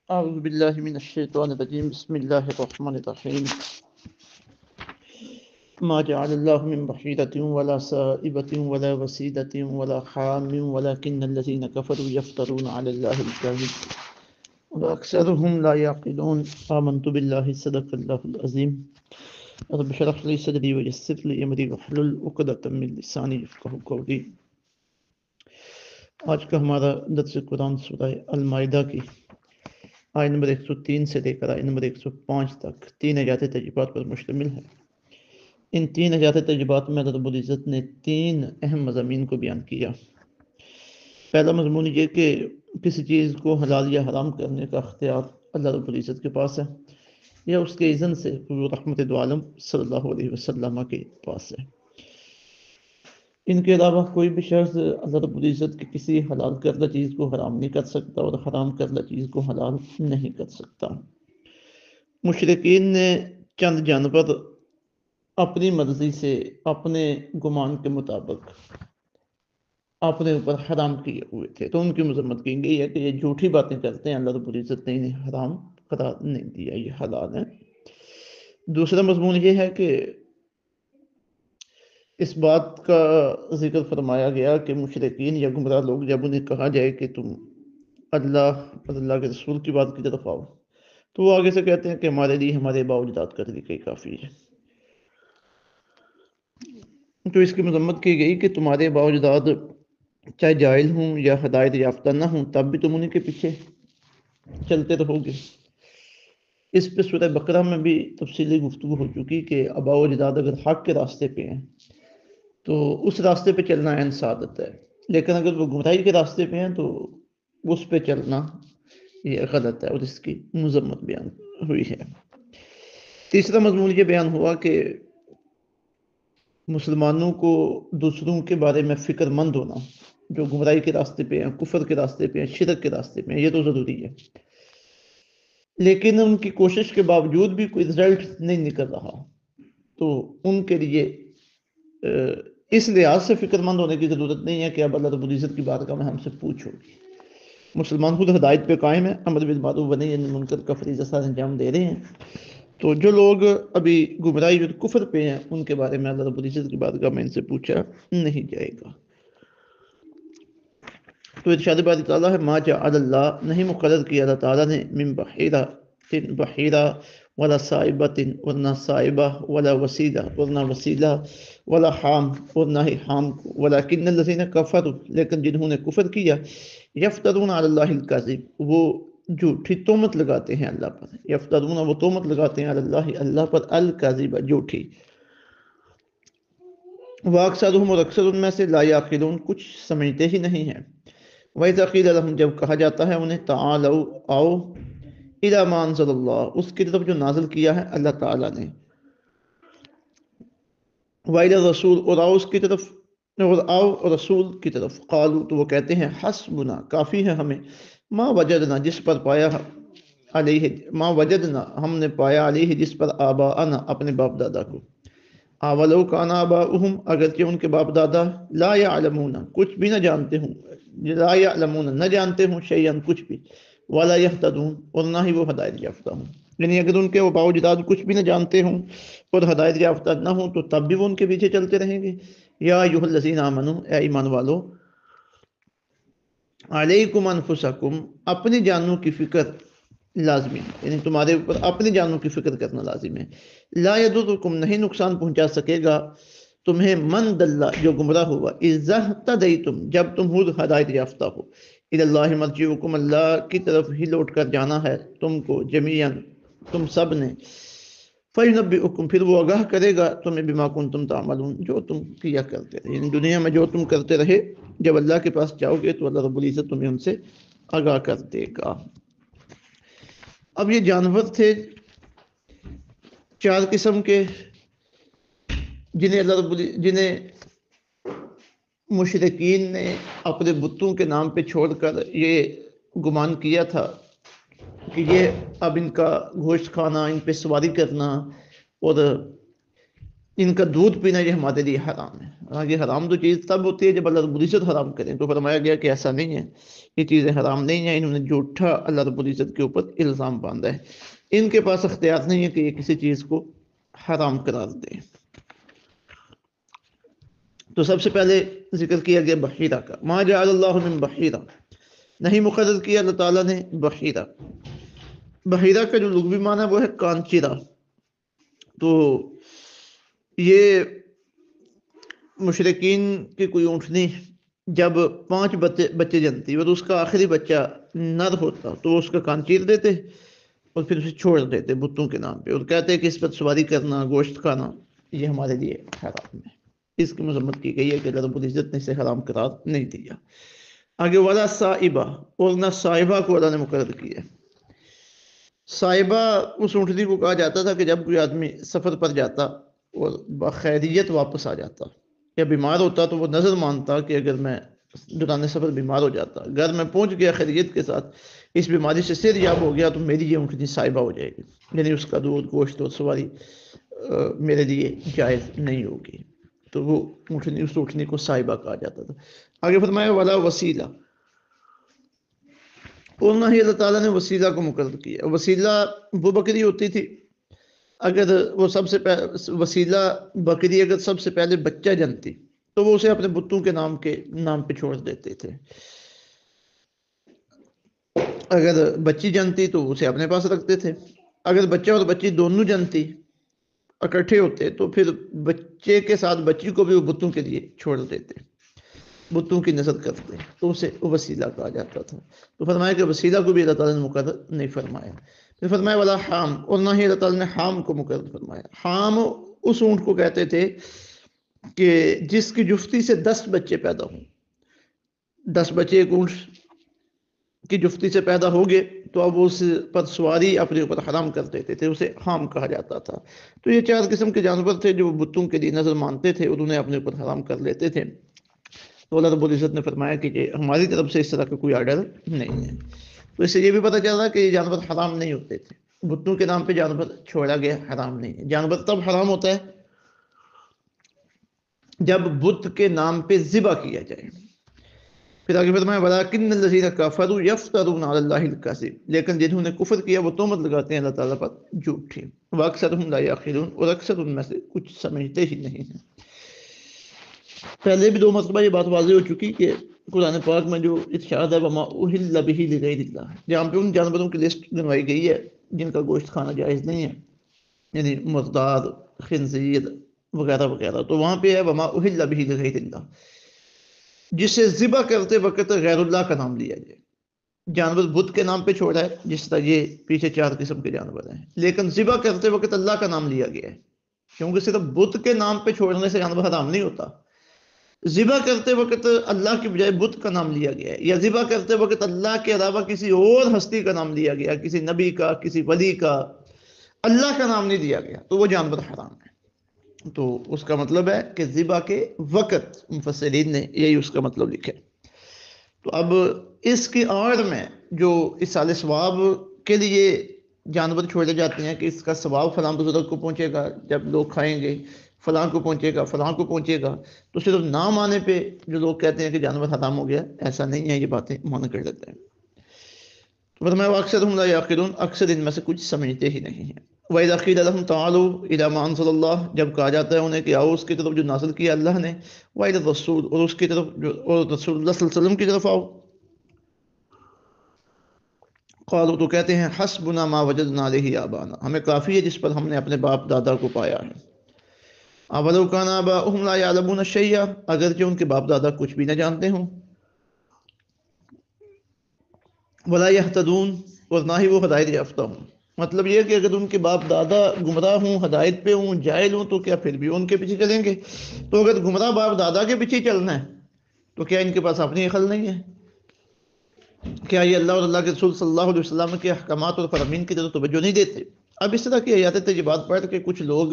أعوذ بالله من الشيطان الرجيم بسم الله الرحمن الرحيم ما جعل الله من بحيرة ولا سائبة ولا وسيلة ولا حام ولكن الذين كفروا يفترون على الله الكذب وأكثرهم لا يعقلون آمنت بالله صدق الله العظيم رب اشرح لي صدري ويسر لي أمري واحلل عقدة من لساني يفقهوا قولي۔ آج کا ہمارا درس قرآن سورہ المائدہ کی آیت نمبر 103 سے لے کر آیت نمبر 105 تک 3 آیات تجربات پر مشتمل ہے۔ ان 3 آیات تجربات میں اللہ رب العزت نے 3 اہم مضامین کو بیان کیا۔ پہلا مضمون یہ کہ کسی چیز کو حلال یا حرام کرنے کا اختیار اللہ رب العزت کے پاس ہے یا اس کے اذن سے حضور رحمت دو عالم صلی اللہ علیہ وسلم کے پاس ہے۔ ان کے علاوہ کوئی بھی شخص اللہ رب العزت کی کسی حلال کردہ چیز کو حرام نہیں کر سکتا اور حرام کردہ چیز کو حلال نہیں کر سکتا۔ مشرکین نے چند جانور اپنی مرضی سے اپنے گمان کے مطابق اپنے اوپر حرام کیے ہوئے تھے، تو ان کی مذمت کی گئی ہے کہ یہ جھوٹی باتیں کرتے ہیں، اللہ رب العزت نے انہیں حرام قرار نہیں دیا، یہ حلال ہے۔ دوسرا مضمون یہ ہے کہ اس بات کا ذکر فرمایا گیا کہ مشرکین یا گمراہ لوگ جب انہیں کہا جائے کہ تم اللہ اور اللہ کے رسول کی بات کی طرف آؤ، تو وہ آگے سے کہتے ہیں کہ ہمارے لیے ہمارے آباء و اجداد کا طریقہ ہی کافی ہے۔ تو اس کی مذمت کی گئی کہ تمہارے آباء و اجداد چاہے جاہل ہوں یا ہدایت یافتہ نہ ہوں، تب بھی تم انہیں کے پیچھے چلتے رہو گے۔ اس پہ سورہ بقرہ میں بھی تفصیلی گفتگو ہو چکی کہ آباء و اجداد اگر حق کے راستے پہ ہیں تو اس راستے پہ چلنا عین سعادت ہے، لیکن اگر وہ گمراہی کے راستے پہ ہیں تو اس پہ چلنا یہ غلط ہے، اور اس کی مذمت بیان ہوئی ہے۔ تیسرا مضمون یہ بیان ہوا کہ مسلمانوں کو دوسروں کے بارے میں فکر مند ہونا، جو گمراہی کے راستے پہ ہیں، کفر کے راستے پہ ہیں، شرک کے راستے پہ ہیں، یہ تو ضروری ہے، لیکن ان کی کوشش کے باوجود بھی کوئی رزلٹ نہیں نکل رہا تو ان کے لیے اس لحاظ سے فکر مند ہونے کی ضرورت نہیں ہے کہ اب اللہ رب العزت کی بارگاہ میں ہم سے پوچھو گی۔ مسلمان خود ہدایت پہ قائم ہے، امر بالمعروف ونہی عن المنکر کا فریضہ سر انجام دے رہے ہیں، تو جو لوگ ابھی گمراہی اور کفر پہ ہیں ان کے بارے میں اللہ رب العزت کی بارگاہ میں ان سے پوچھا نہیں جائے گا۔ تو ارشاد باری تعالیٰ ہے ما جعل اللہ، نہیں مقرر کیا اللہ تعالیٰ نے من بحیرہ ولا صائبۃ ورنہ صائبہ ولا وسیلہ ورنہ وسیلہ ولا حام اور نہ ہی حام کو، ولکن الذین کفروا، لیکن جنہوں نے کفر کیا، یفترون علی اللہ الکذب، وہ جھوٹی تہمت لگاتے ہیں اللہ پر، یفترون وہ تہمت لگاتے ہیں علی اللہ اللہ پر، الکذب جھوٹی، واکثرهم اور اکثر ان میں سے لا یعقلون کچھ سمجھتے ہی نہیں ہیں۔ وَإِذَا قِیلَ لَهُمْ جب کہا جاتا ہے انہیں تعالوا آؤ اِلیٰ مَا أَنزَلَ اللَّهُ اس کی طرف جو نازل کیا ہے اللہ تعالیٰ نے، وَإِلَى الرَّسُولِ اور آؤ اس کی طرف، اور آؤ رسول کی طرف، قالوا تو وہ کہتے ہیں حسبنا کافی ہے ہمیں، ما وجدنا جس پر پایا علیہ، ما وجدنا ہم نے پایا علیہ جس پر آباءنا اپنے باپ دادا کو، اولو کان آباؤہم اگرچہ ان کے باپ دادا لا یعلمون کچھ بھی نہ جانتے ہوں، لا یعلمون نہ جانتے ہوں شیئن کچھ بھی، ولا یہتدون اور نہ ہی وہ ہدایت یافتہ ہوں، یعنی اگر ان کے آباء و اجداد کچھ بھی نہ جانتے ہوں اور ہدایت یافتہ نہ ہوں تو تب بھی وہ ان کے پیچھے چلتے رہیں گے۔ یا ایھا الذین آمنوا اے ایمان والو، علیکم انفسکم اپنی جانوں کی فکر لازمی ہے، یعنی تمہارے اوپر اپنی جانوں کی فکر کرنا لازم ہے۔ لا یضرکم نہیں نقصان پہنچا سکے گا تمہیں من دل جو گمراہ ہوا، اذا اہتدیتم جب تم خود ہدایت یافتہ ہو، الی اللہ مرجعکم اللہ کی طرف ہی لوٹ کر جانا ہے تم کو، جمیعا تم سب نے، فینبئکم پھر وہ آگاہ کرے گا تمہیں بما کنتم تعملون جو تم کیا کرتے رہے، یعنی دنیا میں جو تم کرتے رہے جب اللہ کے پاس جاؤ گے تو اللہ رب العزت تمہیں ان سے آگاہ کر دے گا۔ اب یہ جانور تھے 4 قسم کے جنہیں مشرکین نے اپنے بتوں کے نام پہ چھوڑ کر یہ گمان کیا تھا کہ یہ اب ان کا گوشت کھانا، ان پہ سواری کرنا اور ان کا دودھ پینا یہ ہمارے لیے حرام ہے۔ حالانکہ حرام تو چیز تب ہوتی ہے جب اللہ رب العزت حرام کریں، تو فرمایا گیا کہ ایسا نہیں ہے، یہ چیزیں حرام نہیں ہیں، انہوں نے جھوٹا اللہ رب العزت کے اوپر الزام باندھا ہے، ان کے پاس اختیار نہیں ہے کہ یہ کسی چیز کو حرام قرار دیں۔ تو سب سے پہلے ذکر کیا گیا بحیرہ کا، ما جعل اللہ من بحیرہ، نہیں مقرر کیا اللہ تعالیٰ نے بحیرہ۔ بحیرہ کا جو لغوی معنی ہے وہ ہے کانچیرہ۔ تو یہ مشرکین کی کوئی اونٹنی جب 5 بچے جنتی اور اس کا آخری بچہ نر ہوتا تو وہ اس کا کان چیر دیتے اور پھر اسے چھوڑ دیتے بتوں کے نام پہ، اور کہتے کہ اس پر سواری کرنا، گوشت کھانا یہ ہمارے لیے حرام ہے۔ اس کی مذمت کی گئی ہے کہ اللہ رب العزت نے اسے حرام قرار نہیں دیا۔ آگے ولا صائبہ، اور نہ صائبہ کو اللہ نے مقرر کیا۔ صائبہ اس اونٹنی کو کہا جاتا تھا کہ جب کوئی آدمی سفر پر جاتا اور بخیریت واپس آ جاتا یا بیمار ہوتا تو وہ نظر مانتا کہ اگر میں دوران سفر بیمار ہو جاتا، گھر میں پہنچ گیا خیریت کے ساتھ، اس بیماری سے صحت یاب ہو گیا، تو میری یہ اونٹنی صائبہ ہو جائے گی، یعنی اس کا دودھ، گوشت اور سواری میرے لیے جائز نہیں ہوگی، تو وہ اونٹنی، اس اونٹنی کو صائبہ کہا جاتا تھا۔ آگے فرمایا ولا وسیلہ، اور نہ ہی اللہ تعالیٰ نے وسیلہ کو مقرر کیا۔ وسیلہ وہ بکری ہوتی تھی، اگر وہ سب سے وسیلہ بکری اگر سب سے پہلے بچہ جنتی تو وہ اسے اپنے بتوں کے نام پہ چھوڑ دیتے تھے، اگر بچی جنتی تو اسے اپنے پاس رکھتے تھے، اگر بچہ اور بچی دونوں جنتی اکٹھے ہوتے تو پھر بچے کے ساتھ بچی کو بھی وہ بتوں کے لیے چھوڑ دیتے، بتوں کی نظر کرتے، تو اسے وسیلہ کہا جاتا تھا۔ تو فرمایا کہ وسیلہ کو بھی اللہ تعالیٰ نے مقرر نہیں فرمایا۔ پھر فرمایا ولا حام، اور نہ ہی اللہ تعالیٰ نے حام کو مقرر فرمایا۔ حام اس اونٹ کو کہتے تھے کہ جس کی جفتی سے 10 بچے پیدا ہوں، 10 بچے ایک اونٹ کی جفتی سے پیدا ہو گئے تو اب اس پر سواری اپنے اوپر حرام کر دیتے تھے، اسے حام کہا جاتا تھا۔ تو یہ 4 قسم کے جانور تھے جو بتوں کے لیے نظر مانتے تھے اور انہیں اپنے اوپر حرام کر لیتے تھے۔ تو اللہ رب العزت نے فرمایا کہ یہ ہماری طرف سے اس طرح کا کوئی آرڈر نہیں ہے۔ تو اس سے یہ بھی پتہ چل رہا ہے کہ یہ جانور حرام نہیں ہوتے تھے، بتوں کے نام پہ جانور چھوڑا گیا حرام نہیں ہے۔ جانور تب حرام ہوتا ہے جب بت کے نام پہ ذبح کیا جائے۔ پھر آگے فرمایا وَلَٰكِنَّ الَّذِينَ كَفَرُوا يَفْتَرُونَ عَلَى اللَّهِ الْكَذِبَ، لیکن جنہوں نے کفر کیا وہ تہمت لگاتے ہیں اللہ تعالیٰ پر جھوٹی، وَأَكْثَرُهُمْ لَا يَعْقِلُونَ، اور اکثر ان میں سے کچھ سمجھتے ہی نہیں ہیں۔ پہلے بھی 2 مرتبہ یہ بات واضح ہو چکی کہ قرآن پاک میں جو ارشاد ہے وَمَا أُهِلَّ بِهِ لِغَيْرِ اللَّهِ، جہاں پہ ان جانوروں کی لسٹ گنوائی گئی ہے جن کا گوشت کھانا جائز نہیں ہے، یعنی مردار، خنزیر وغیرہ وغیرہ، تو وہاں پہ ہے وَمَا أُهِلَّ بِهِ لِغَيْرِ اللَّهِ، جسے ذبح کرتے وقت غیر اللہ کا نام لیا جائے۔ جانور بت کے نام پہ چھوڑا ہے، جس طرح یہ پیچھے 4 قسم کے جانور ہیں، لیکن ذبح کرتے وقت اللہ کا نام لیا گیا ہے، کیونکہ صرف بت کے نام پہ چھوڑنے سے جانور حرام نہیں ہوتا، ذبح کرتے وقت اللہ کی بجائے بت کا نام لیا گیا ہے، یا ذبح کرتے وقت اللہ کے علاوہ کسی اور ہستی کا نام لیا گیا، کسی نبی کا، کسی ولی کا، اللہ کا نام نہیں دیا گیا، تو وہ جانور حرام ہے۔ تو اس کا مطلب ہے کہ ذبح کے وقت، مفسرین نے یہی اس کا مطلب لکھا ہے۔ تو اب اس کی آڑ میں جو اصال ثواب کے لیے جانور چھوڑے جاتے ہیں کہ اس کا ثواب فلاں بزرگ کو پہنچے گا، جب لوگ کھائیں گے فلاں کو پہنچے گا، فلاں کو پہنچے گا، تو صرف نام آنے پہ جو لوگ کہتے ہیں کہ جانور حرام ہو گیا، ایسا نہیں ہے، یہ باتیں مان کر لیتے ہیں۔ تو فرمایا وَأَكْثَرُهُمْ لَا يَعْقِلُونَ، اکثر ان میں سے کچھ سمجھتے ہی نہیں ہیں۔ وَإِذَا قِيلَ لَهُمْ تَعَالُوا إِلَىٰ مَا أَنزَلَ اللَّهُ، جب کہا جاتا ہے انہیں کہ آؤ اس کی طرف جو نازل کیا اللہ نے، وَإِلَى الرَّسُولِ، اور اس کی طرف اور رسول اللہ صلی اللہ علیہ وسلم کی طرف آؤ، قالوا، تو کہتے ہیں حسبنا ما وجدنا علیہ آبانا، ہمیں کافی ہے جس پر ہم نے اپنے باپ دادا کو پایا ہے۔ اولو کان آباؤہم لا یعلمون شیئا، اگرچہ ان کے باپ دادا کچھ بھی نہ جانتے ہوں، ولا یہتدون، اور نہ ہی وہ ہدایت یافتہ ہوں۔ مطلب یہ کہ اگر ان کے باپ دادا گمراہ ہوں، ہدایت پہ ہوں، جاہل ہوں، تو کیا پھر بھی ان کے پیچھے چلیں گے؟ تو اگر گمراہ باپ دادا کے پیچھے چلنا ہے تو کیا ان کے پاس اپنی عقل نہیں ہے؟ کیا یہ اللہ اور اللہ کے رسول صلی اللہ علیہ وسلم کے احکامات اور فرامین کی طرف توجہ نہیں دیتے؟ اب اس طرح کی آیات تجربات پڑھ کے کچھ لوگ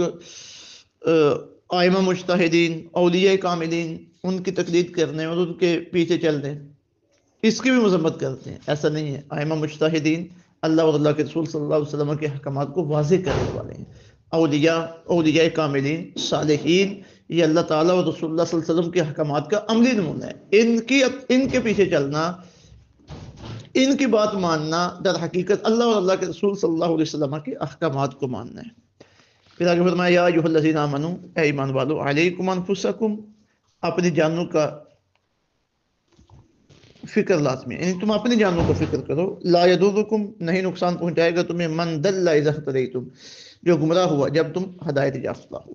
ائمہ مجتہدین، اولیاء کاملین، ان کی تقلید کرنے اور ان کے پیچھے چلنے، اس کی بھی مذمت کرتے ہیں۔ ایسا نہیں ہے، ائمہ مجتہدین اللہ اور اللہ کے رسول صلی اللہ علیہ وسلم کے احکامات کو واضح کرنے والے ہیں، اولیاء، اولیاء کاملین، صالحین، یہ اللہ تعالیٰ اور رسول اللہ صلی اللہ علیہ وسلم کے احکامات کا عملی نمونہ ہے۔ ان کے پیچھے چلنا، ان کی بات ماننا در حقیقت اللہ اور اللہ کے رسول صلی اللہ علیہ وسلم کے احکامات کو ماننا ہے۔ پھر آگے فرمایا یا ایھا الذین آمنوا، اے ایمان والو، علیکم انفسکم، اپنی جانوں کا فکر لازمی ہے، یعنی تم اپنی جانوں کا فکر کرو۔ لا یضرکم، نہیں نقصان پہنچائے گا تمہیں، من ضل اذا اهتدیتم، جو گمراہ ہوا جب تم ہدایت یافتہ ہو۔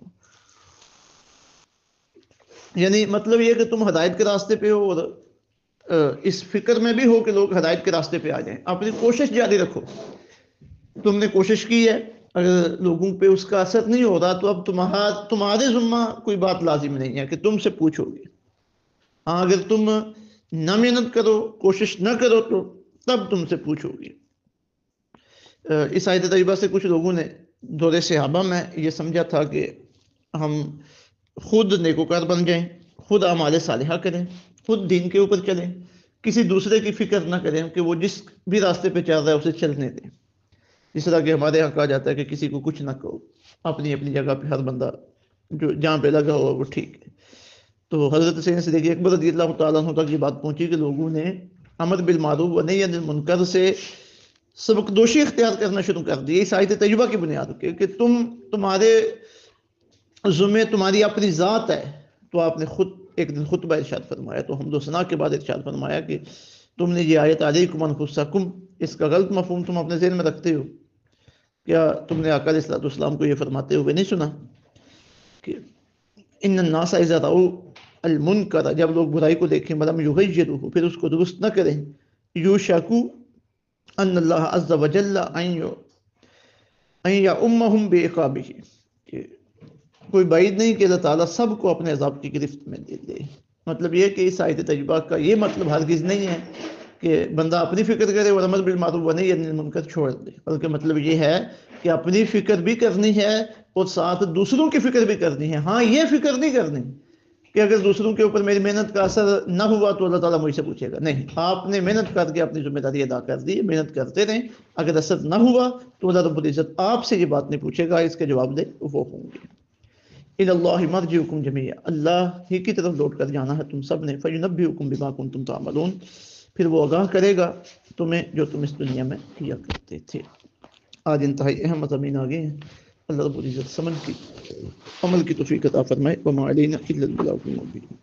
یعنی مطلب یہ کہ تم ہدایت کے راستے پہ ہو اور اس فکر میں بھی ہو کہ لوگ ہدایت کے راستے پہ آ جائیں، اپنی کوشش جاری رکھو۔ تم نے کوشش کی ہے، اگر لوگوں پہ اس کا اثر نہیں ہو رہا تو اب تمہارے ذمہ کوئی بات لازم نہیں ہے کہ تم سے پوچھو گے۔ ہاں اگر تم نہ محنت کرو، کوشش نہ کرو تو تب تم سے پوچھو گے۔ اس آیت طیبہ سے کچھ لوگوں نے دور صحابہ میں یہ سمجھا تھا کہ ہم خود نیکوکار بن جائیں، خود اعمال صالحہ کریں، خود دین کے اوپر چلیں، کسی دوسرے کی فکر نہ کریں کہ وہ جس بھی راستے پہ چل رہا ہے اسے چلنے دیں۔ جس طرح کہ ہمارے یہاں کہا جاتا ہے کہ کسی کو کچھ نہ کہو، اپنی اپنی جگہ پہ ہر بندہ جو جہاں پہ لگا ہوا وہ ٹھیک ہے۔ تو حضرت سیدنا صدیق اکبر رضی اللہ تعالیٰ عنہ تک یہ بات پہنچی کہ لوگوں نے امر بالمعروف و نہی عن المنکر سے سبق دوشی اختیار کرنا شروع کر دی اس آیت تجربہ کی بنیاد پہ کہ تمہارے ذمہ تمہاری اپنی ذات ہے۔ تو آپ نے خود ایک دن خطبہ ارشاد فرمایا، تو حمد و ثنا کے بعد ارشاد فرمایا کہ تم نے یہ آیت علیکم انفسکم، اس کا غلط مفہوم تم اپنے ذہن میں رکھتے ہو۔ کیا تم نے آقا علیہ السلام کو یہ فرماتے ہوئے نہیں سنا کہ ان الناس اذا رأوا المنکر، جب لوگ برائی کو دیکھیں، ولم یغیروہ، پھر اس کو درست نہ کریں، یوشکوا ان اللہ عز وجل ان یعمہم بعقابہ، کہ کوئی بعید نہیں کہ اللہ تعالیٰ سب کو اپنے عذاب کی گرفت میں دے دے۔ مطلب یہ کہ اس آیت تجربہ کا یہ مطلب ہرگز نہیں ہے کہ بندہ اپنی فکر کرے اور امر بالمعروف و نہی عن المنکر چھوڑ دے، بلکہ مطلب یہ ہے کہ اپنی فکر بھی کرنی ہے اور ساتھ دوسروں کی فکر بھی کرنی ہے۔ ہاں یہ فکر نہیں کرنی کہ اگر دوسروں کے اوپر میری محنت کا اثر نہ ہوا تو اللہ تعالیٰ مجھ سے پوچھے گا، نہیں، آپ نے محنت کر کے اپنی ذمہ داری ادا کر دی، محنت کرتے رہیں، اگر اثر نہ ہوا تو اللہ رب العزت آپ سے یہ بات نہیں پوچھے گا، اس کے جواب دے وہ ہوں گے۔ الی اللہ مرجعکم جمیعا، اللہ ہی کی طرف لوٹ کر جانا ہے تم سب نے، فینبئکم بما کنتم تعملون، پھر وہ آگاہ کرے گا تمہیں جو تم اس دنیا میں کیا کرتے تھے۔ آج انتہائی اہم مضامین آگے ہیں، اللہ رب العزت سمجھ کی عمل کی توفیق عطا فرمائے، وما علینا الا البلاغ المبین۔